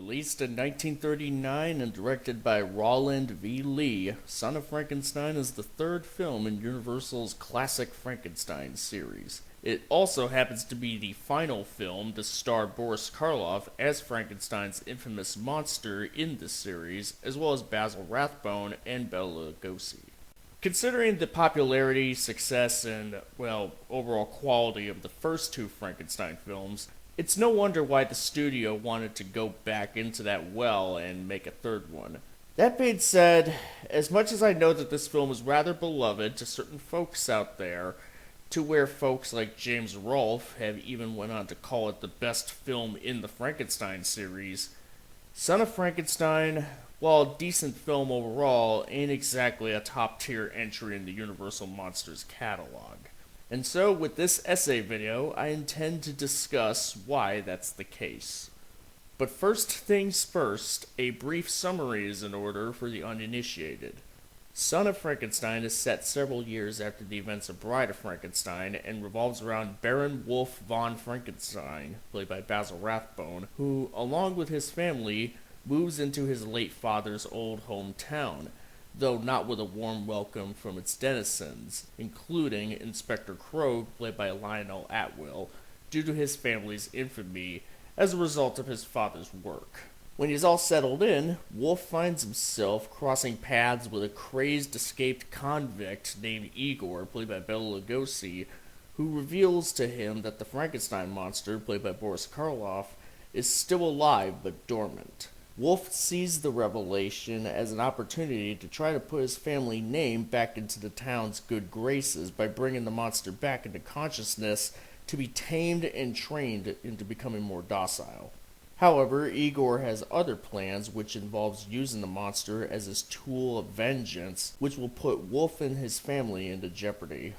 Released in 1939 and directed by Roland V. Lee, Son of Frankenstein is the third film in Universal's classic Frankenstein series. It also happens to be the final film to star Boris Karloff as Frankenstein's infamous monster in this series, as well as Basil Rathbone and Bela Lugosi. Considering the popularity, success, and, well, overall quality of the first two Frankenstein films, it's no wonder why the studio wanted to go back into that well and make a third one. That being said, as much as I know that this film is rather beloved to certain folks out there, to where folks like James Rolfe have even went on to call it the best film in the Frankenstein series, Son of Frankenstein, while a decent film overall, ain't exactly a top-tier entry in the Universal Monsters catalog. And so, with this essay video, I intend to discuss why that's the case. But first things first, a brief summary is in order for the uninitiated. Son of Frankenstein is set several years after the events of Bride of Frankenstein and revolves around Baron Wolf von Frankenstein, played by Basil Rathbone, who, along with his family, moves into his late father's old hometown, though not with a warm welcome from its denizens, including Inspector Krogh, played by Lionel Atwill, due to his family's infamy as a result of his father's work. When he's all settled in, Wolf finds himself crossing paths with a crazed escaped convict named Igor, played by Bela Lugosi, who reveals to him that the Frankenstein monster, played by Boris Karloff, is still alive but dormant. Wolf sees the revelation as an opportunity to try to put his family name back into the town's good graces by bringing the monster back into consciousness to be tamed and trained into becoming more docile. However, Igor has other plans which involves using the monster as his tool of vengeance, which will put Wolf and his family into jeopardy.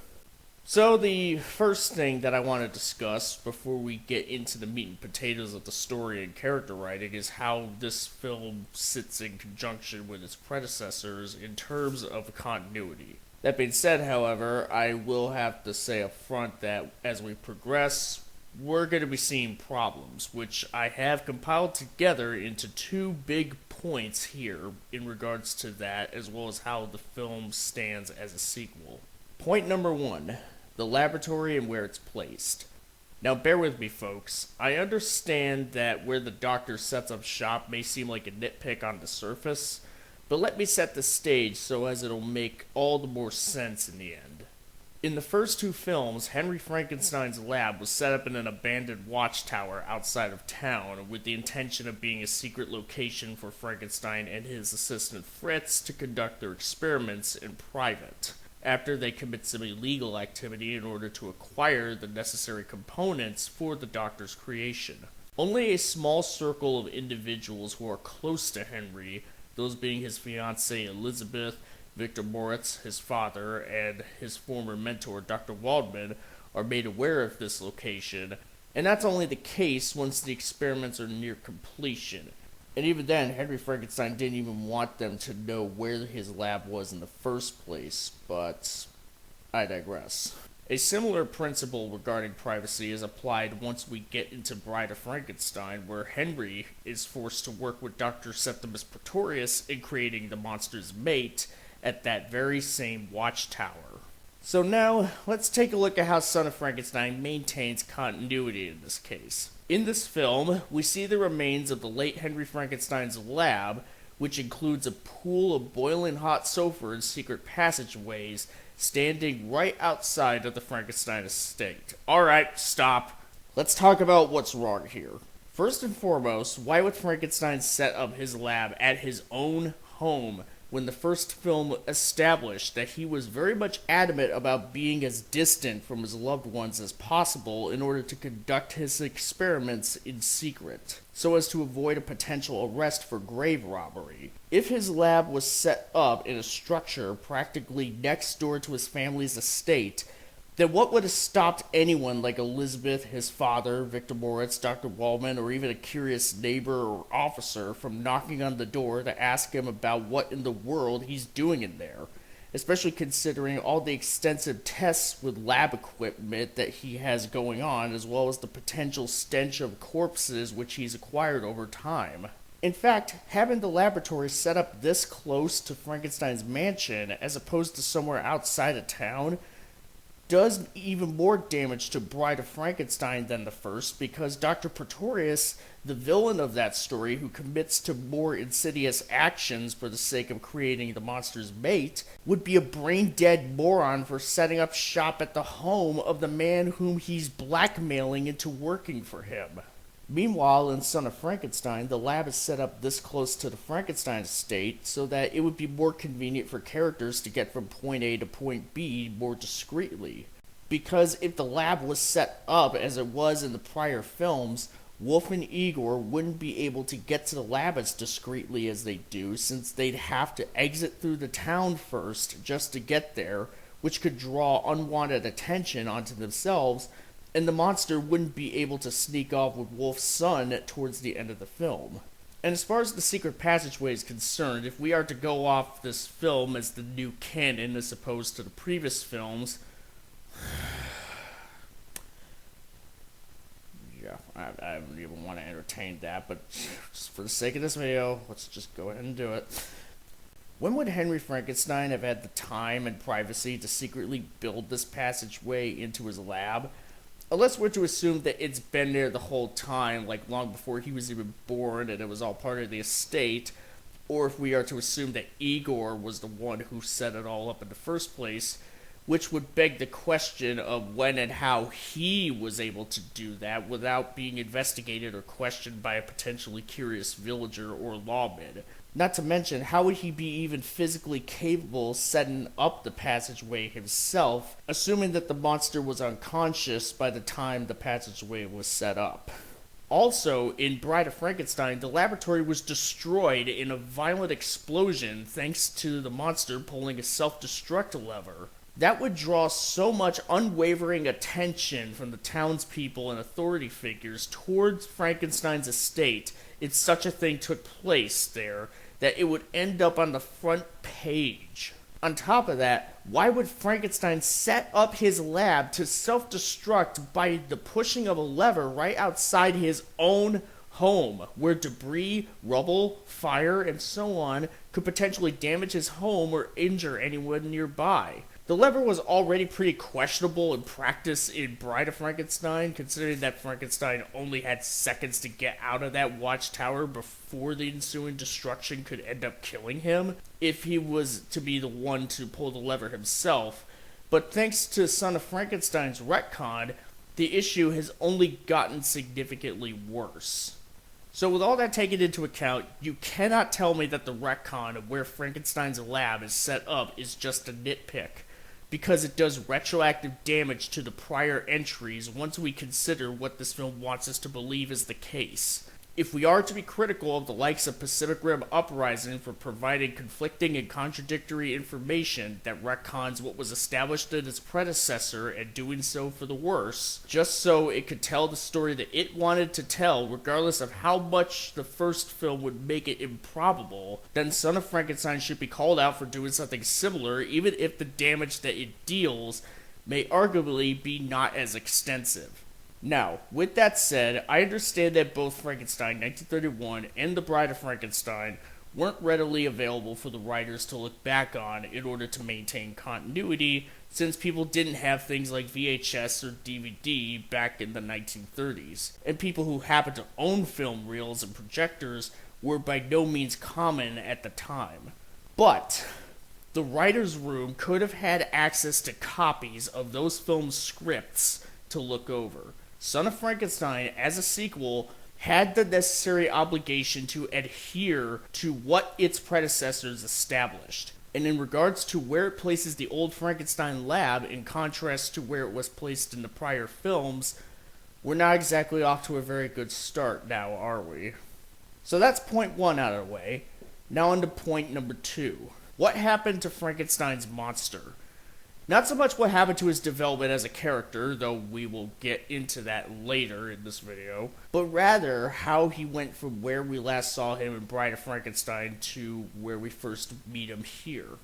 So the first thing that I want to discuss before we get into the meat and potatoes of the story and character writing is how this film sits in conjunction with its predecessors in terms of continuity. That being said, however, I will have to say up front that as we progress, we're going to be seeing problems, which I have compiled together into two big points here in regards to that, as well as how the film stands as a sequel. Point number one. The laboratory and where it's placed. Now bear with me folks, I understand that where the doctor sets up shop may seem like a nitpick on the surface, but let me set the stage so as it'll make all the more sense in the end. In the first two films, Henry Frankenstein's lab was set up in an abandoned watchtower outside of town with the intention of being a secret location for Frankenstein and his assistant Fritz to conduct their experiments in private, after they commit some illegal activity in order to acquire the necessary components for the Doctor's creation. Only a small circle of individuals who are close to Henry, those being his fiancée Elizabeth, Victor Moritz, his father, and his former mentor Dr. Waldman, are made aware of this location, and that's only the case once the experiments are near completion. And even then, Henry Frankenstein didn't even want them to know where his lab was in the first place, but I digress. A similar principle regarding privacy is applied once we get into Bride of Frankenstein, where Henry is forced to work with Dr. Septimus Pretorius in creating the monster's mate at that very same watchtower. So now, let's take a look at how Son of Frankenstein maintains continuity in this case. In this film, we see the remains of the late Henry Frankenstein's lab, which includes a pool of boiling hot sulfur and secret passageways standing right outside of the Frankenstein estate. Alright, stop. Let's talk about what's wrong here. First and foremost, why would Frankenstein set up his lab at his own home when the first film established that he was very much adamant about being as distant from his loved ones as possible in order to conduct his experiments in secret, so as to avoid a potential arrest for grave robbery? If his lab was set up in a structure practically next door to his family's estate, then what would have stopped anyone like Elizabeth, his father, Victor Moritz, Dr. Waldman, or even a curious neighbor or officer from knocking on the door to ask him about what in the world he's doing in there? Especially considering all the extensive tests with lab equipment that he has going on, as well as the potential stench of corpses which he's acquired over time. In fact, having the laboratory set up this close to Frankenstein's mansion as opposed to somewhere outside of town does even more damage to Bride of Frankenstein than the first, because Dr. Pretorius, the villain of that story who commits to more insidious actions for the sake of creating the monster's mate, would be a brain-dead moron for setting up shop at the home of the man whom he's blackmailing into working for him. Meanwhile, in Son of Frankenstein, the lab is set up this close to the Frankenstein estate so that it would be more convenient for characters to get from point A to point B more discreetly. Because if the lab was set up as it was in the prior films, Wolf and Igor wouldn't be able to get to the lab as discreetly as they do, since they'd have to exit through the town first just to get there, which could draw unwanted attention onto themselves, and the monster wouldn't be able to sneak off with Wolf's son towards the end of the film. And as far as the secret passageway is concerned, if we are to go off this film as the new canon as opposed to the previous films, yeah, I don't even want to entertain that, but just for the sake of this video, let's just go ahead and do it. When would Henry Frankenstein have had the time and privacy to secretly build this passageway into his lab? Unless we're to assume that it's been there the whole time, like long before he was even born and it was all part of the estate, or if we are to assume that Igor was the one who set it all up in the first place, which would beg the question of when and how he was able to do that without being investigated or questioned by a potentially curious villager or lawman. Not to mention, how would he be even physically capable of setting up the passageway himself, assuming that the monster was unconscious by the time the passageway was set up? Also, in Bride of Frankenstein, the laboratory was destroyed in a violent explosion thanks to the monster pulling a self-destruct lever. That would draw so much unwavering attention from the townspeople and authority figures towards Frankenstein's estate if such a thing took place there, that it would end up on the front page. On top of that, why would Frankenstein set up his lab to self-destruct by the pushing of a lever right outside his own home, where debris, rubble, fire, and so on could potentially damage his home or injure anyone nearby? The lever was already pretty questionable in practice in Bride of Frankenstein, considering that Frankenstein only had seconds to get out of that watchtower before the ensuing destruction could end up killing him, if he was to be the one to pull the lever himself. But thanks to Son of Frankenstein's retcon, the issue has only gotten significantly worse. So with all that taken into account, you cannot tell me that the retcon of where Frankenstein's lab is set up is just a nitpick, because it does retroactive damage to the prior entries once we consider what this film wants us to believe is the case. If we are to be critical of the likes of Pacific Rim Uprising for providing conflicting and contradictory information that retcons what was established in its predecessor and doing so for the worse, just so it could tell the story that it wanted to tell regardless of how much the first film would make it improbable, then Son of Frankenstein should be called out for doing something similar, even if the damage that it deals may arguably be not as extensive. Now, with that said, I understand that both Frankenstein 1931 and The Bride of Frankenstein weren't readily available for the writers to look back on in order to maintain continuity, since people didn't have things like VHS or DVD back in the 1930s, and people who happened to own film reels and projectors were by no means common at the time. But the writer's room could have had access to copies of those film scripts to look over. Son of Frankenstein, as a sequel, had the necessary obligation to adhere to what its predecessors established. And in regards to where it places the old Frankenstein lab in contrast to where it was placed in the prior films, we're not exactly off to a very good start now, are we? So that's point one out of the way. Now on to point number two. What happened to Frankenstein's monster? Not so much what happened to his development as a character, though we will get into that later in this video, but rather how he went from where we last saw him in Bride of Frankenstein to where we first meet him here.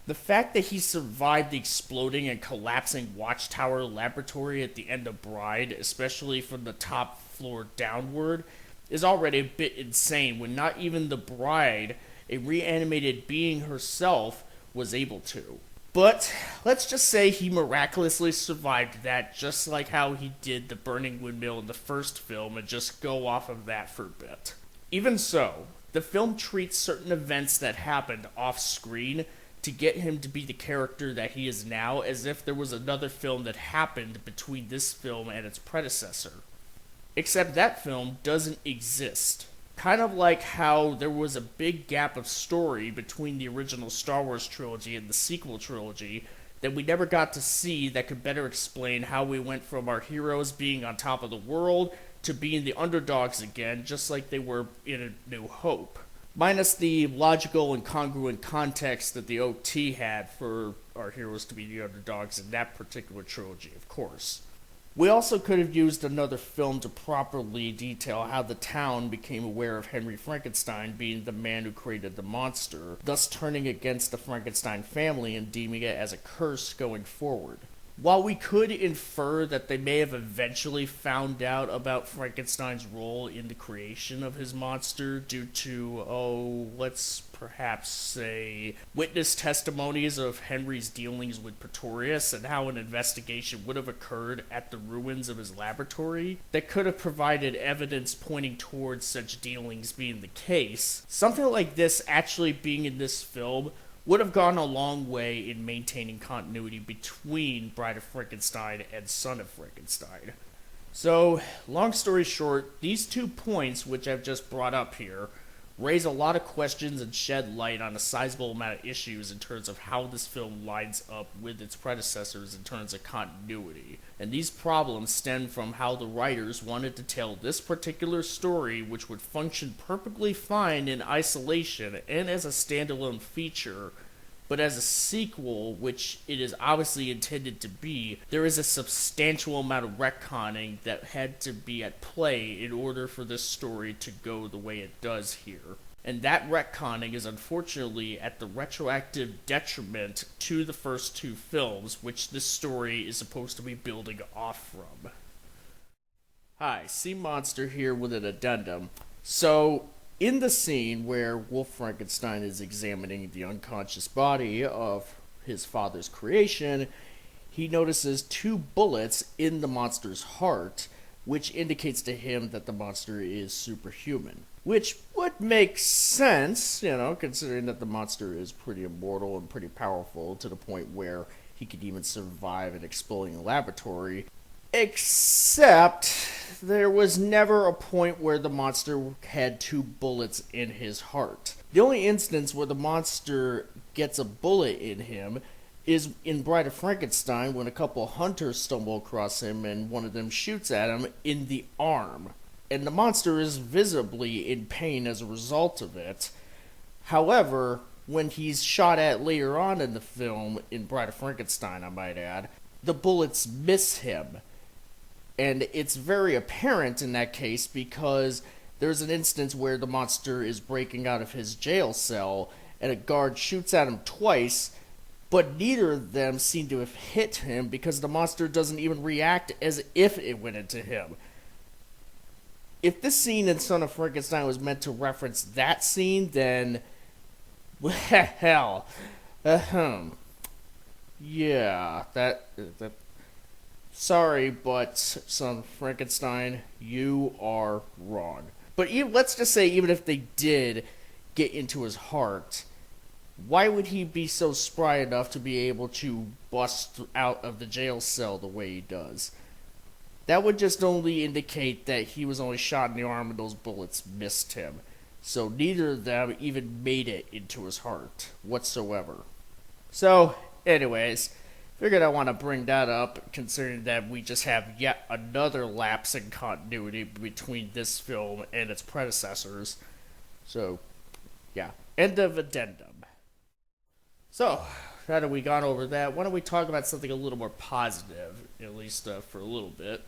The fact that he survived the exploding and collapsing watchtower laboratory at the end of Bride, especially from the top floor downward, is already a bit insane when not even the bride, a reanimated being herself, was able to. But let's just say he miraculously survived that, just like how he did the burning windmill in the first film, and just go off of that for a bit. Even so, the film treats certain events that happened off screen to get him to be the character that he is now, as if there was another film that happened between this film and its predecessor. Except that film doesn't exist. Kind of like how there was a big gap of story between the original Star Wars trilogy and the sequel trilogy that we never got to see, that could better explain how we went from our heroes being on top of the world to being the underdogs again, just like they were in A New Hope. Minus the logical and congruent context that the OT had for our heroes to be the underdogs in that particular trilogy, of course. We also could have used another film to properly detail how the town became aware of Henry Frankenstein being the man who created the monster, thus turning against the Frankenstein family and deeming it as a curse going forward. While we could infer that they may have eventually found out about Frankenstein's role in the creation of his monster due to, let's perhaps say, witness testimonies of Henry's dealings with Pretorius and how an investigation would have occurred at the ruins of his laboratory, that could have provided evidence pointing towards such dealings being the case, something like this actually being in this film would have gone a long way in maintaining continuity between Bride of Frankenstein and Son of Frankenstein. So, long story short, these 2 points which I've just brought up here raise a lot of questions and shed light on a sizable amount of issues in terms of how this film lines up with its predecessors in terms of continuity. And these problems stem from how the writers wanted to tell this particular story, which would function perfectly fine in isolation and as a standalone feature, but as a sequel, which it is obviously intended to be, there is a substantial amount of retconning that had to be at play in order for this story to go the way it does here. And that retconning is unfortunately at the retroactive detriment to the first 2 films, which this story is supposed to be building off from. Hi, Sea Monster here with an addendum. So, in the scene where Wolf Frankenstein is examining the unconscious body of his father's creation, he notices 2 bullets in the monster's heart, which indicates to him that the monster is superhuman. Which would make sense, considering that the monster is pretty immortal and pretty powerful to the point where he could even survive an exploding laboratory. Except there was never a point where the monster had 2 bullets in his heart. The only instance where the monster gets a bullet in him is in Bride of Frankenstein, when a couple hunters stumble across him and one of them shoots at him in the arm. And the monster is visibly in pain as a result of it. However, when he's shot at later on in the film, in Bride of Frankenstein I might add, the bullets miss him. And it's very apparent in that case because there's an instance where the monster is breaking out of his jail cell and a guard shoots at him twice, but neither of them seem to have hit him because the monster doesn't even react as if it went into him. If this scene in Son of Frankenstein was meant to reference that scene, then, well, yeah, that sorry, but Son of Frankenstein, you are wrong. But let's just say, even if they did get into his heart, why would he be so spry enough to be able to bust out of the jail cell the way he does? That would just only indicate that he was only shot in the arm and those bullets missed him. So neither of them even made it into his heart whatsoever. So, anyways, figured I want to bring that up, considering that we just have yet another lapse in continuity between this film and its predecessors. So, yeah, end of addendum. So, now that we gone over that, why don't we talk about something a little more positive, at least for a little bit.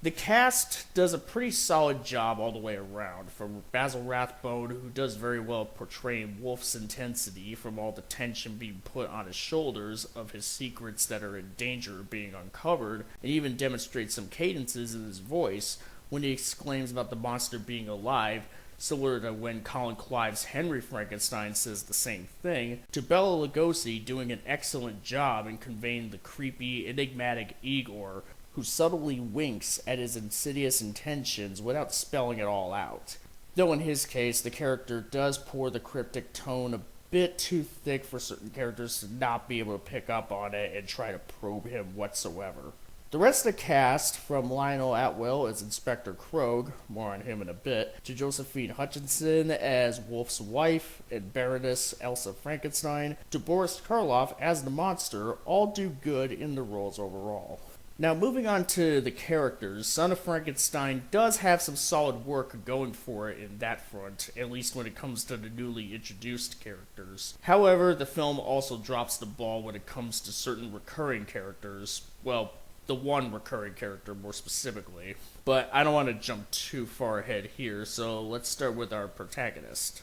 The cast does a pretty solid job all the way around, from Basil Rathbone, who does very well portraying Wolf's intensity from all the tension being put on his shoulders of his secrets that are in danger of being uncovered, and even demonstrates some cadences in his voice, when he exclaims about the monster being alive, similar to when Colin Clive's Henry Frankenstein says the same thing, to Bela Lugosi doing an excellent job in conveying the creepy, enigmatic Igor, who subtly winks at his insidious intentions without spelling it all out. Though in his case, the character does pour the cryptic tone a bit too thick for certain characters to not be able to pick up on it and try to probe him whatsoever. The rest of the cast, from Lionel Atwill as Inspector Krogh, more on him in a bit, to Josephine Hutchinson as Wolf's wife and Baroness Elsa Frankenstein, to Boris Karloff as the monster, all do good in the roles overall. Now, moving on to the characters, Son of Frankenstein does have some solid work going for it in that front, at least when it comes to the newly introduced characters. However, the film also drops the ball when it comes to certain recurring characters, well, the one recurring character more specifically. But I don't want to jump too far ahead here, so let's start with our protagonist.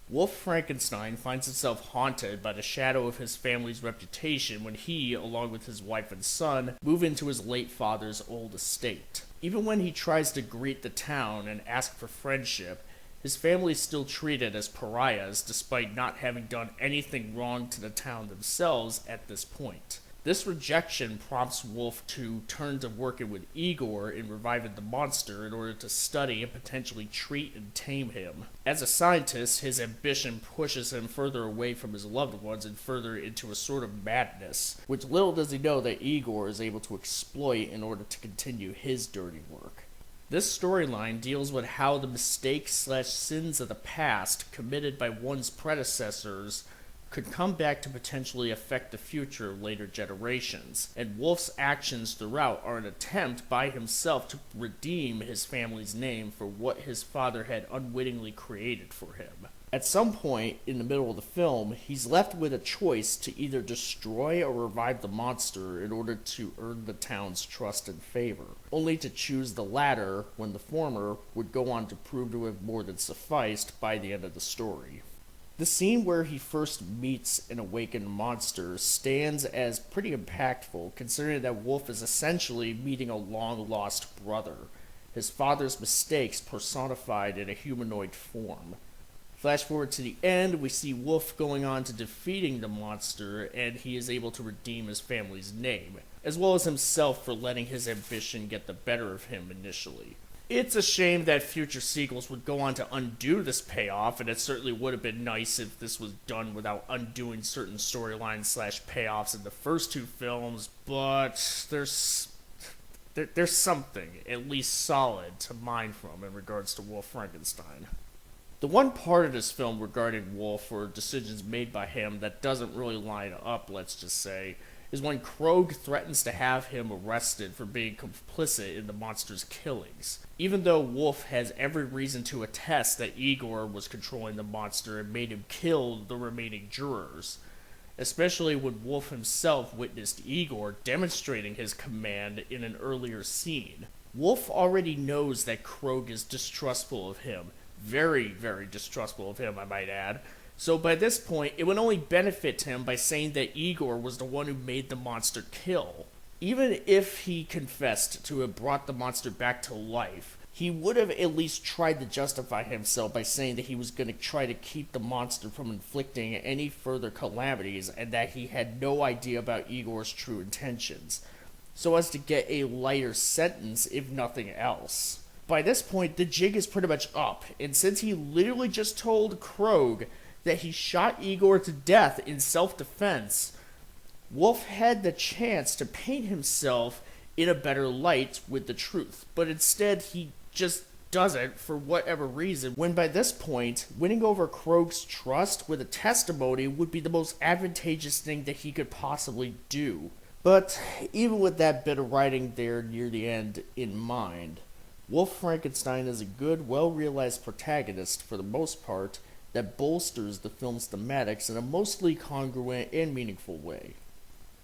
Wolf Frankenstein finds himself haunted by the shadow of his family's reputation when he, along with his wife and son, move into his late father's old estate. Even when he tries to greet the town and ask for friendship, his family is still treated as pariahs despite not having done anything wrong to the town themselves at this point. This rejection prompts Wolf to turn to working with Igor in reviving the monster in order to study and potentially treat and tame him. As a scientist, his ambition pushes him further away from his loved ones and further into a sort of madness, which little does he know that Igor is able to exploit in order to continue his dirty work. This storyline deals with how the mistakes/sins of the past committed by one's predecessors could come back to potentially affect the future of later generations, and Wolf's actions throughout are an attempt by himself to redeem his family's name for what his father had unwittingly created for him. At some point in the middle of the film, he's left with a choice to either destroy or revive the monster in order to earn the town's trust and favor, only to choose the latter when the former would go on to prove to have more than sufficed by the end of the story. The scene where he first meets an awakened monster stands as pretty impactful, considering that Wolf is essentially meeting a long-lost brother, his father's mistakes personified in a humanoid form. Flash forward to the end, we see Wolf going on to defeating the monster, and he is able to redeem his family's name, as well as himself for letting his ambition get the better of him initially. It's a shame that future sequels would go on to undo this payoff, and it certainly would have been nice if this was done without undoing certain storylines/payoffs in the first two films, but there's something, at least solid, to mine from in regards to Wolf Frankenstein. The one part of this film regarding Wolf, or decisions made by him, that doesn't really line up, let's just say, is when Krogh threatens to have him arrested for being complicit in the monster's killings. Even though Wolf has every reason to attest that Igor was controlling the monster and made him kill the remaining jurors, especially when Wolf himself witnessed Igor demonstrating his command in an earlier scene. Wolf already knows that Krogh is distrustful of him, very, very distrustful of him, I might add. So by this point, it would only benefit him by saying that Igor was the one who made the monster kill. Even if he confessed to have brought the monster back to life, he would have at least tried to justify himself by saying that he was going to try to keep the monster from inflicting any further calamities and that he had no idea about Igor's true intentions, so as to get a lighter sentence if nothing else. By this point, the jig is pretty much up, and since he literally just told Krogh that he shot Igor to death in self-defense, Wolf had the chance to paint himself in a better light with the truth, but instead he just doesn't for whatever reason, when by this point, winning over Krogh's trust with a testimony would be the most advantageous thing that he could possibly do. But even with that bit of writing there near the end in mind, Wolf Frankenstein is a good, well-realized protagonist for the most part that bolsters the film's thematics in a mostly congruent and meaningful way.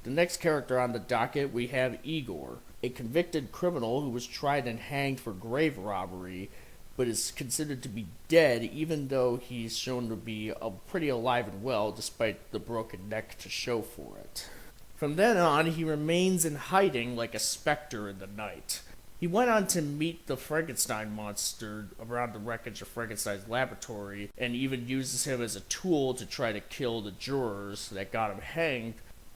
The next character on the docket, we have Igor, a convicted criminal who was tried and hanged for grave robbery, but is considered to be dead even though he's shown to be pretty alive and well despite the broken neck to show for it. From then on, he remains in hiding like a specter in the night. He went on to meet the Frankenstein monster around the wreckage of Frankenstein's laboratory, and even uses him as a tool to try to kill the jurors that got him hanged,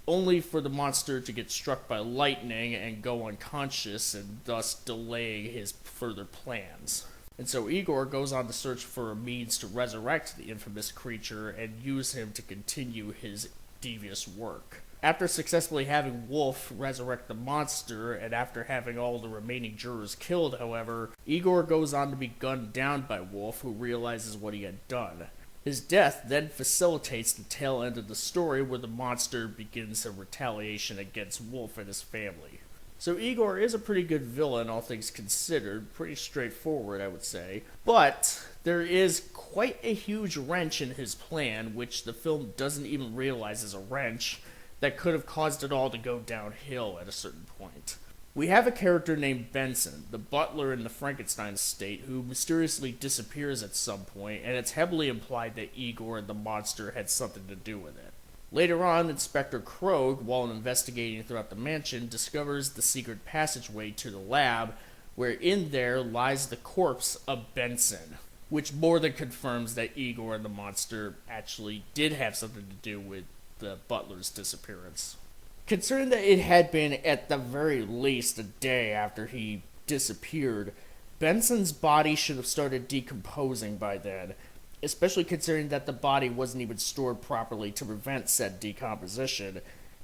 only for the monster to get struck by lightning and go unconscious, and thus delay his further plans. And so Igor goes on to search for a means to resurrect the infamous creature and use him to continue his devious work. After successfully having Wolf resurrect the monster, and after having all the remaining jurors killed, however, Igor goes on to be gunned down by Wolf, who realizes what he had done. His death then facilitates the tail end of the story, where the monster begins a retaliation against Wolf and his family. So Igor is a pretty good villain, all things considered. Pretty straightforward, I would say. But there is quite a huge wrench in his plan, which the film doesn't even realize is a wrench, that could have caused it all to go downhill at a certain point. We have a character named Benson, the butler in the Frankenstein estate, who mysteriously disappears at some point, and it's heavily implied that Igor and the monster had something to do with it. Later on, Inspector Krogh, while investigating throughout the mansion, discovers the secret passageway to the lab, where in there lies the corpse of Benson, which more than confirms that Igor and the monster actually did have something to do with the butler's disappearance. Considering that it had been at the very least a day after he disappeared, Benson's body should have started decomposing by then, especially considering that the body wasn't even stored properly to prevent said decomposition,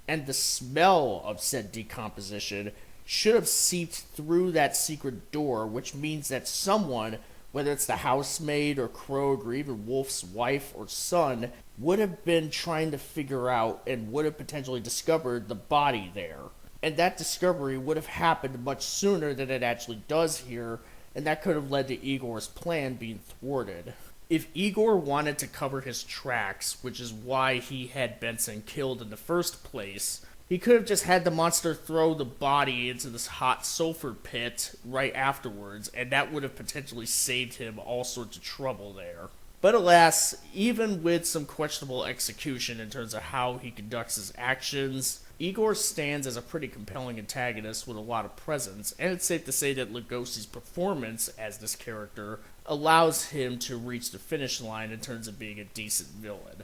and the smell of said decomposition should have seeped through that secret door, which means that someone, whether it's the housemaid or Krogh or even Wolf's wife or son, would have been trying to figure out and would have potentially discovered the body there. And that discovery would have happened much sooner than it actually does here, and that could have led to Igor's plan being thwarted. If Igor wanted to cover his tracks, which is why he had Benson killed in the first place, he could have just had the monster throw the body into this hot sulfur pit right afterwards, and that would have potentially saved him all sorts of trouble there. But alas, even with some questionable execution in terms of how he conducts his actions, Igor stands as a pretty compelling antagonist with a lot of presence, and it's safe to say that Lugosi's performance as this character allows him to reach the finish line in terms of being a decent villain.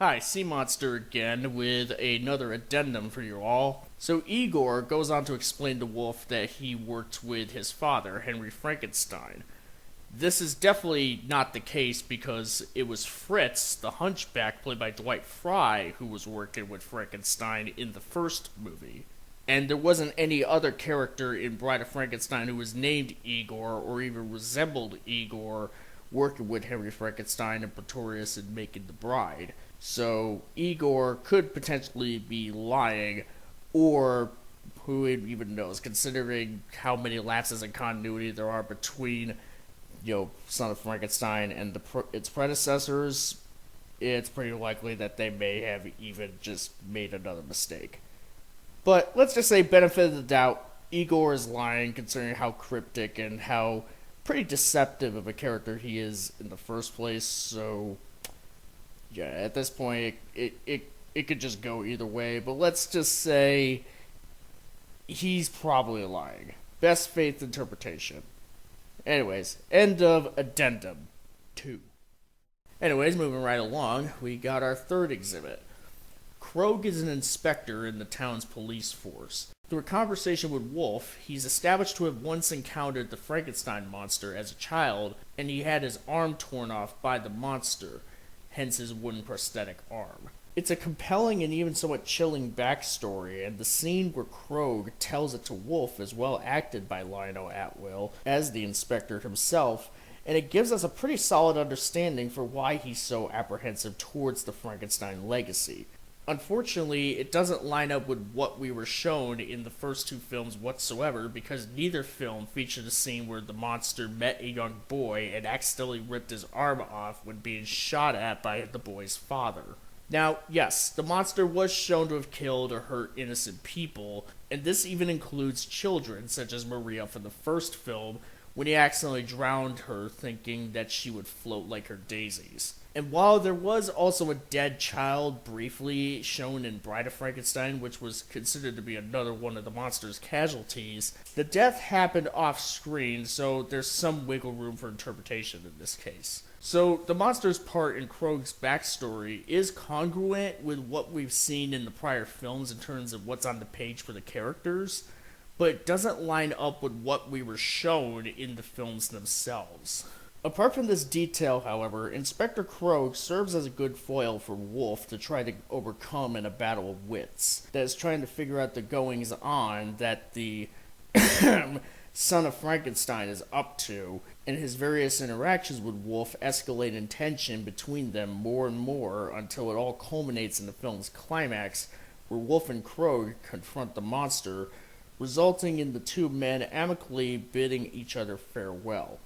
Hi, Sea Monster again with another addendum for you all. So Igor goes on to explain to Wolf that he worked with his father, Henry Frankenstein. This is definitely not the case because it was Fritz, the hunchback played by Dwight Frye, who was working with Frankenstein in the first movie. And there wasn't any other character in Bride of Frankenstein who was named Igor or even resembled Igor working with Henry Frankenstein and Pretorius in Making the Bride. So Igor could potentially be lying, or who even knows, considering how many lapses in continuity there are between Son of Frankenstein and its predecessors, it's pretty likely that they may have even just made another mistake. But let's just say, benefit of the doubt, Igor is lying considering how cryptic and how pretty deceptive of a character he is in the first place, so yeah, at this point, it could just go either way, but let's just say he's probably lying. Best faith interpretation. Anyways, end of Addendum 2. Anyways, moving right along, we got our third exhibit. Krogh is an inspector in the town's police force. Through a conversation with Wolf, he's established to have once encountered the Frankenstein monster as a child, and he had his arm torn off by the monster, hence his wooden prosthetic arm. It's a compelling and even somewhat chilling backstory, and the scene where Krogh tells it to Wolf is well acted by Lionel Atwill as the inspector himself, and it gives us a pretty solid understanding for why he's so apprehensive towards the Frankenstein legacy. Unfortunately, it doesn't line up with what we were shown in the first two films whatsoever, because neither film featured a scene where the monster met a young boy and accidentally ripped his arm off when being shot at by the boy's father. Now, yes, the monster was shown to have killed or hurt innocent people, and this even includes children, such as Maria from the first film, when he accidentally drowned her, thinking that she would float like her daisies. And while there was also a dead child briefly shown in Bride of Frankenstein, which was considered to be another one of the monster's casualties, the death happened off screen, so there's some wiggle room for interpretation in this case. So the monster's part in Krog's backstory is congruent with what we've seen in the prior films in terms of what's on the page for the characters, but it doesn't line up with what we were shown in the films themselves. Apart from this detail, however, Inspector Krog serves as a good foil for Wolf to try to overcome in a battle of wits that is trying to figure out the goings-on that the son of Frankenstein is up to, and his various interactions with Wolf escalate in tension between them more and more until it all culminates in the film's climax, where Wolf and Krog confront the monster, resulting in the two men amicably bidding each other farewell.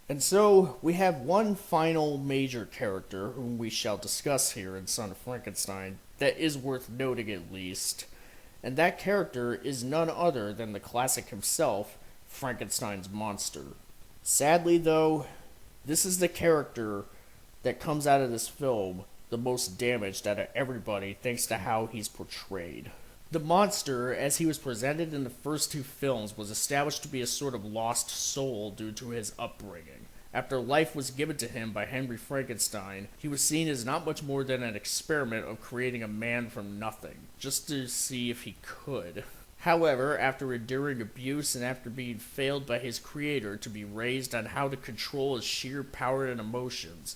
And so, we have one final major character, whom we shall discuss here in Son of Frankenstein, that is worth noting at least, and that character is none other than the classic himself, Frankenstein's monster. Sadly, though, this is the character that comes out of this film the most damaged out of everybody thanks to how he's portrayed. The monster, as he was presented in the first two films, was established to be a sort of lost soul due to his upbringing. After life was given to him by Henry Frankenstein, he was seen as not much more than an experiment of creating a man from nothing, just to see if he could. However, after enduring abuse and after being failed by his creator to be raised on how to control his sheer power and emotions,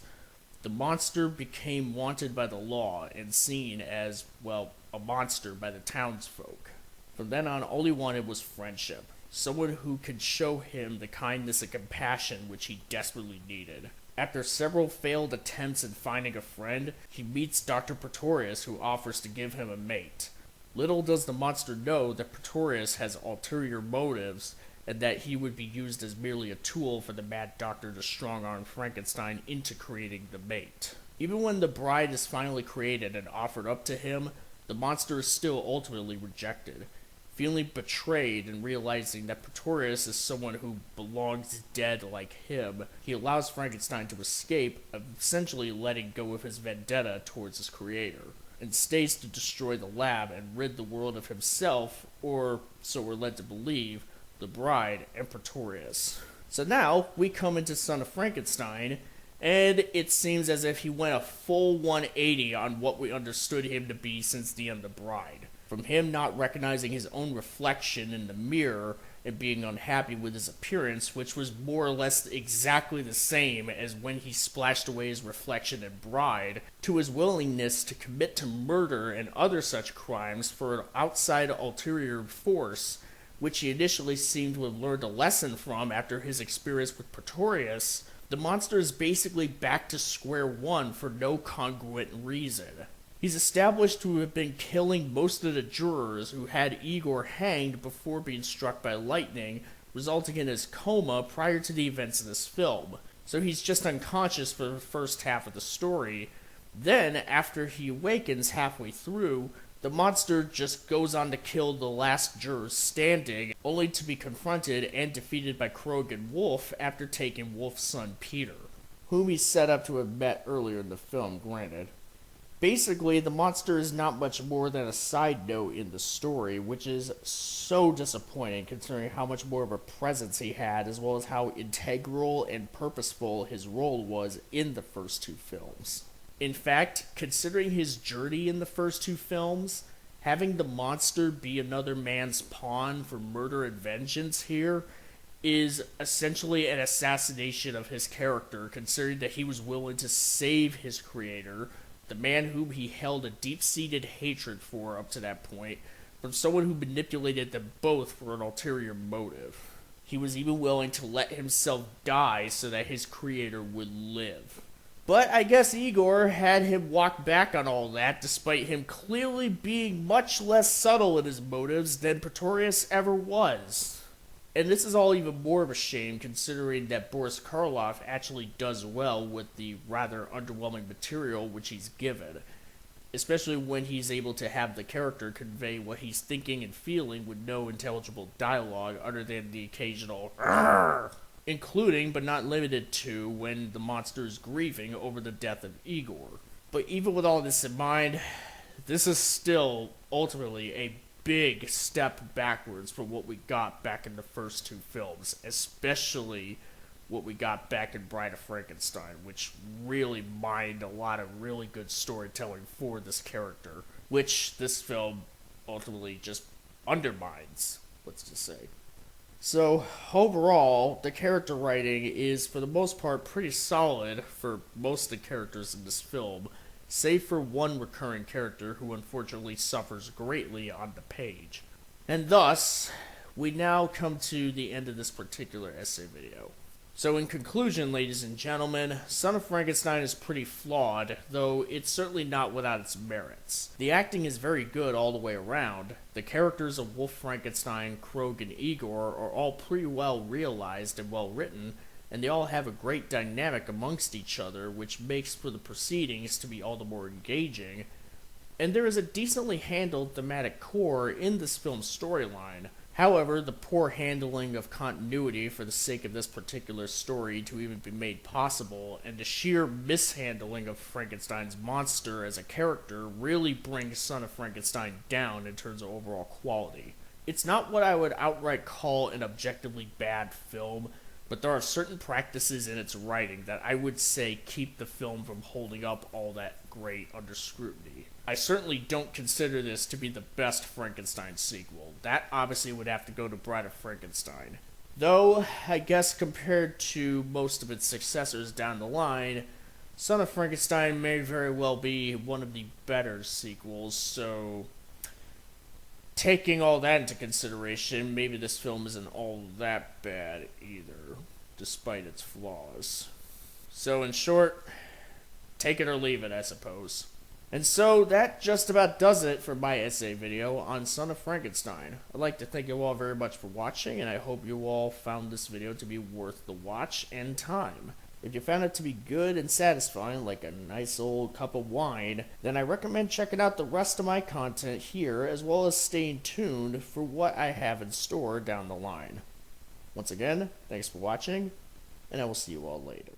the monster became wanted by the law and seen as, well, a monster by the townsfolk. From then on, all he wanted was friendship. Someone who could show him the kindness and compassion which he desperately needed. After several failed attempts at finding a friend, he meets Dr. Pretorius, who offers to give him a mate. Little does the monster know that Pretorius has ulterior motives, and that he would be used as merely a tool for the Mad Doctor to strong-arm Frankenstein into creating the mate. Even when the bride is finally created and offered up to him, the monster is still ultimately rejected. Feeling betrayed and realizing that Pretorius is someone who belongs dead like him, he allows Frankenstein to escape, essentially letting go of his vendetta towards his creator, and stays to destroy the lab and rid the world of himself, or, so we're led to believe, the bride and Pretorius. So now, we come into Son of Frankenstein, and it seems as if he went a full 180 on what we understood him to be since the end of Bride. From him not recognizing his own reflection in the mirror and being unhappy with his appearance, which was more or less exactly the same as when he splashed away his reflection in Bride, to his willingness to commit to murder and other such crimes for an outside ulterior force, which he initially seemed to have learned a lesson from after his experience with Pretorius. The monster is basically back to square one for no congruent reason. He's established to have been killing most of the jurors who had Igor hanged before being struck by lightning, resulting in his coma prior to the events of this film. So he's just unconscious for the first half of the story. Then, after he awakens halfway through, the monster just goes on to kill the last jurors standing, only to be confronted and defeated by Krog and Wolf after taking Wolf's son Peter, whom he's set up to have met earlier in the film, granted. Basically, the monster is not much more than a side note in the story, which is so disappointing considering how much more of a presence he had, as well as how integral and purposeful his role was in the first two films. In fact, considering his journey in the first two films, having the monster be another man's pawn for murder and vengeance here is essentially an assassination of his character, considering that he was willing to save his creator, the man whom he held a deep-seated hatred for up to that point, from someone who manipulated them both for an ulterior motive. He was even willing to let himself die so that his creator would live. But I guess Igor had him walk back on all that, despite him clearly being much less subtle in his motives than Pretorius ever was. And this is all even more of a shame considering that Boris Karloff actually does well with the rather underwhelming material which he's given, especially when he's able to have the character convey what he's thinking and feeling with no intelligible dialogue other than the occasional "Arrgh." including but not limited to when the monster is grieving over the death of Igor. But even with all this in mind, this is still ultimately a big step backwards from what we got back in the first two films, especially what we got back in Bride of Frankenstein, which really mined a lot of really good storytelling for this character, which this film ultimately just undermines, let's just say. So, overall, the character writing is, for the most part, pretty solid for most of the characters in this film, save for one recurring character who unfortunately suffers greatly on the page. And thus, we now come to the end of this particular essay video. So in conclusion, ladies and gentlemen, Son of Frankenstein is pretty flawed, though it's certainly not without its merits. The acting is very good all the way around. The characters of Wolf Frankenstein, Krog, and Igor are all pretty well realized and well written, and they all have a great dynamic amongst each other, which makes for the proceedings to be all the more engaging. And there is a decently handled thematic core in this film's storyline. However, the poor handling of continuity for the sake of this particular story to even be made possible, and the sheer mishandling of Frankenstein's monster as a character really brings Son of Frankenstein down in terms of overall quality. It's not what I would outright call an objectively bad film, but there are certain practices in its writing that I would say keep the film from holding up all that great under scrutiny. I certainly don't consider this to be the best Frankenstein sequel. That obviously would have to go to Bride of Frankenstein. Though, I guess compared to most of its successors down the line, Son of Frankenstein may very well be one of the better sequels, so taking all that into consideration, maybe this film isn't all that bad either, despite its flaws. So in short, take it or leave it, I suppose. And so that just about does it for my essay video on Son of Frankenstein. I'd like to thank you all very much for watching, and I hope you all found this video to be worth the watch and time. If you found it to be good and satisfying, like a nice old cup of wine, then I recommend checking out the rest of my content here, as well as staying tuned for what I have in store down the line. Once again, thanks for watching, and I will see you all later.